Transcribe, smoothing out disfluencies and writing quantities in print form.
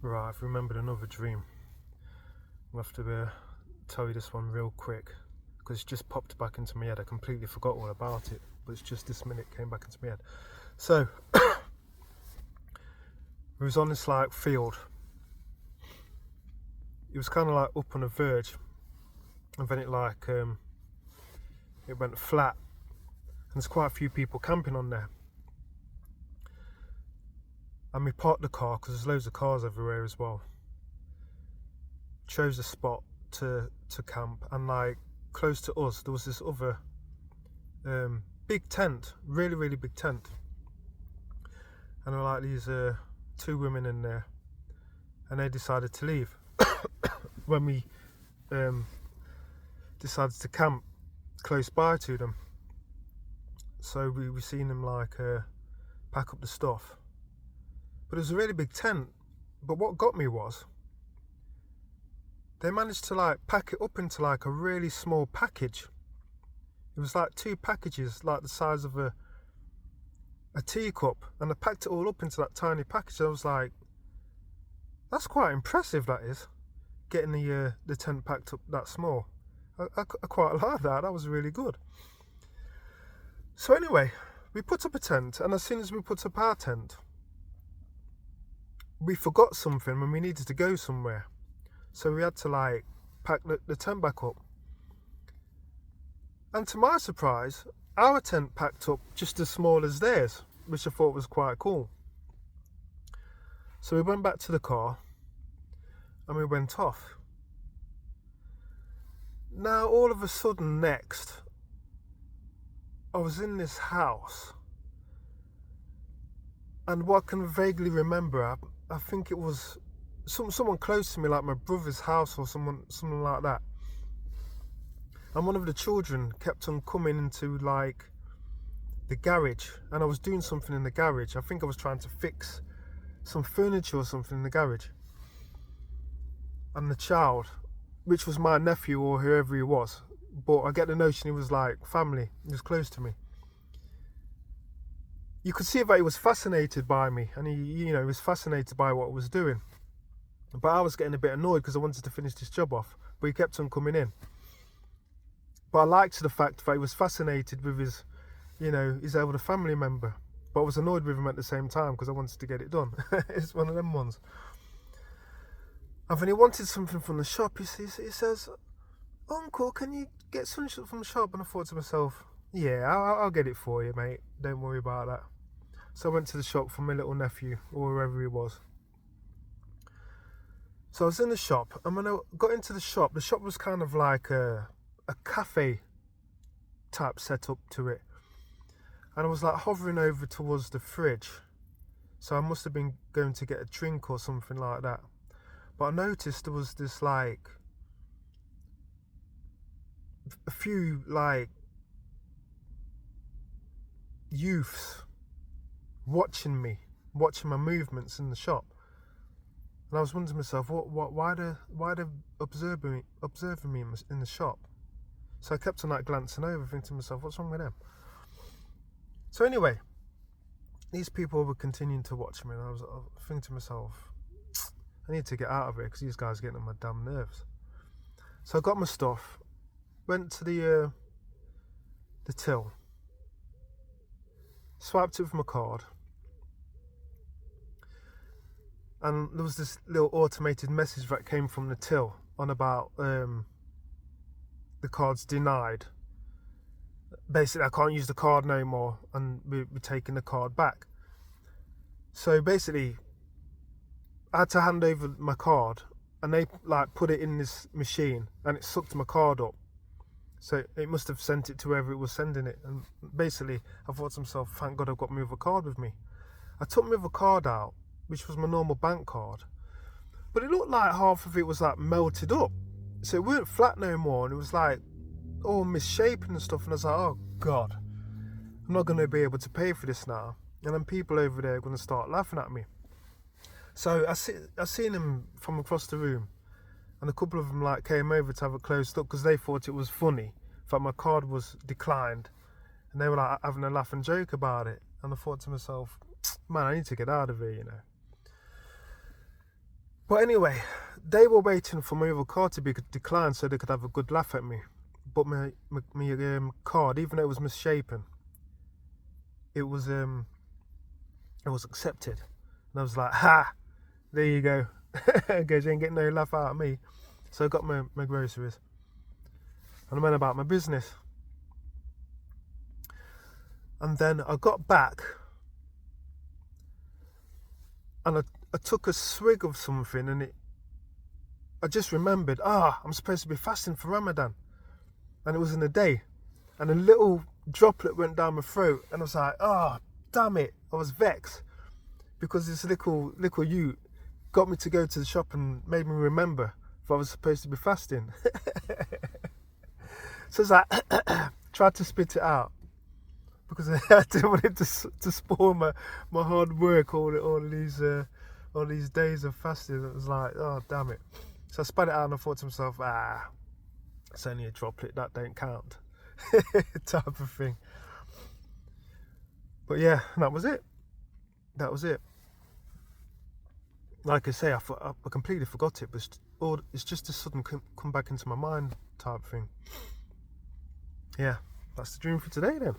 Right, I've remembered another dream. I'll have to tell you this one real quick because it's just popped back into my head. I completely forgot all about it, but it's just this minute came back into my head. So, we was on this like field. It was kind of like up on a verge, and then it went flat, and there's quite a few people camping on there. And we parked the car because there's loads of cars everywhere as well. Chose a spot to camp, and like close to us there was this other big tent, really big tent, and there were like these two women in there, and they decided to leave when we decided to camp close by to them. So we seen them like pack up the stuff, but it was a really big tent. But what got me was they managed to like pack it up into like a really small package. It was like two packages like the size of a teacup, and they packed it all up into that tiny package. I was like, that's quite impressive, that is, getting the tent packed up that small. I quite like that. That was really good. So anyway, we put up a tent, and as soon as we put up our tent, we forgot something when we needed to go somewhere. So we had to like pack the tent back up. And to my surprise, our tent packed up just as small as theirs, which I thought was quite cool. So we went back to the car and we went off. Now all of a sudden next, I was in this house, and what I can vaguely remember, I think it was someone close to me, like my brother's house or something like that. And one of the children kept on coming into like the garage, and I was doing something in the garage. I think I was trying to fix some furniture or something in the garage. And the child, which was my nephew or whoever he was, but I get the notion he was like family, he was close to me. You could see that he was fascinated by me, and he was fascinated by what I was doing. But I was getting a bit annoyed because I wanted to finish this job off, but he kept on coming in. But I liked the fact that he was fascinated with his elder family member. But I was annoyed with him at the same time because I wanted to get it done. It's one of them ones. And when he wanted something from the shop, he says, "Uncle, can you get something from the shop?" And I thought to myself, yeah, I'll get it for you, mate. Don't worry about that. So I went to the shop for my little nephew, or wherever he was. So I was in the shop, and when I got into the shop was kind of like a cafe type setup to it. And I was like hovering over towards the fridge. So I must have been going to get a drink or something like that. But I noticed there was this like a few like youths watching my movements in the shop. And I was wondering to myself, why they observing me in the shop? So I kept on like glancing over, thinking to myself, what's wrong with them? So anyway, these people were continuing to watch me, and I was thinking to myself, I need to get out of here because these guys are getting on my damn nerves. So I got my stuff, went to the till, swiped it with my card, and there was this little automated message that came from the till on about the card's denied. Basically, I can't use the card no more, and we're taking the card back. So basically, I had to hand over my card, and they like put it in this machine, and it sucked my card up. So it must have sent it to whoever it was sending it. And basically, I thought to myself, thank God I've got my other card with me. I took my other card out, which was my normal bank card, but it looked like half of it was like melted up. So it weren't flat no more, and it was like all misshapen and stuff. And I was like, oh God, I'm not going to be able to pay for this now. And then people over there are going to start laughing at me. So I seen them from across the room, and a couple of them like came over to have a close look because they thought it was funny that my card was declined, and they were like having a laugh and joke about it. And I thought to myself, man, I need to get out of here, But anyway, they were waiting for my other card to be declined so they could have a good laugh at me. But my card, even though it was misshapen, it was accepted. And I was like, ha, there you go. Guys, you ain't getting no laugh out of me. So I got my groceries. And I went about my business. And then I got back and I took a swig of something, and I just remembered, I'm supposed to be fasting for Ramadan. And it was in a day. And a little droplet went down my throat, and I was like, damn it. I was vexed because this little youth got me to go to the shop and made me remember if I was supposed to be fasting. So it's like, tried to spit it out because I didn't want it to spoil my hard work all these days of fasting. It was like, oh damn it. So I spat it out and I thought to myself, it's only a droplet, that don't count. Type of thing. But yeah, that was it. Like I say, I completely forgot it, but it's just a sudden come back into my mind type thing. Yeah, that's the dream for today then.